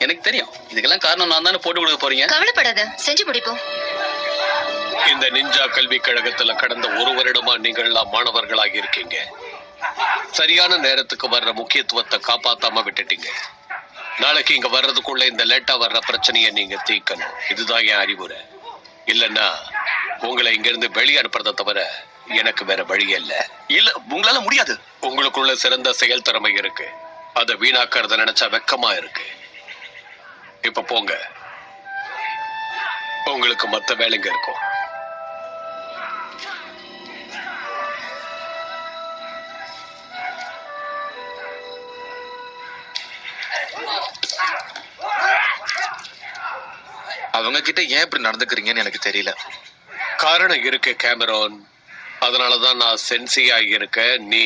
எனக்கு தெரியும். இதுக்கெல்லாம் காரணம் நான் தானே போட்டு கொடுக்க போறீங்க. கவலைப்படாத, செஞ்சு முடிப்போம். இந்த நிஞ்சா கல்வி கழகத்துல கடந்த ஒரு வருடமா நீங்கள் எல்லாம் மாணவர்களாக இருக்கீங்க. சரியான நேரத்துக்கு வர்ற முக்கியத்துவத்தை காப்பாத்தாம விட்டுட்டீங்க. நாளைக்கு இங்க வர்றதுக்குள்ள இந்த லேட்டா வர்ற பிரச்சனையை நீங்க தீர்க்கணும். இதுதான் என் அறிவுரை. இல்லன்னா உங்களை இங்க இருந்து வெளியே அனுப்புறதை தவிர எனக்கு வேற வழியே இல்ல. இல்ல, உங்களால முடியாது. உங்களுக்குள்ள சிறந்த செயல் திறமை இருக்கு. அதை வீணாக்கிறத நினைச்சா வெக்கமா இருக்கு. இப்ப போங்க, உங்களுக்கு மத்த வேலைங்க இருக்கும். அவங்க கிட்ட ஏன் இப்படி நடந்துக்கிறீங்கன்னு எனக்கு தெரியல. காரணம் இருக்கு கேமரோன். அதனாலதான் நான் சென்சியா இருக்க. நீ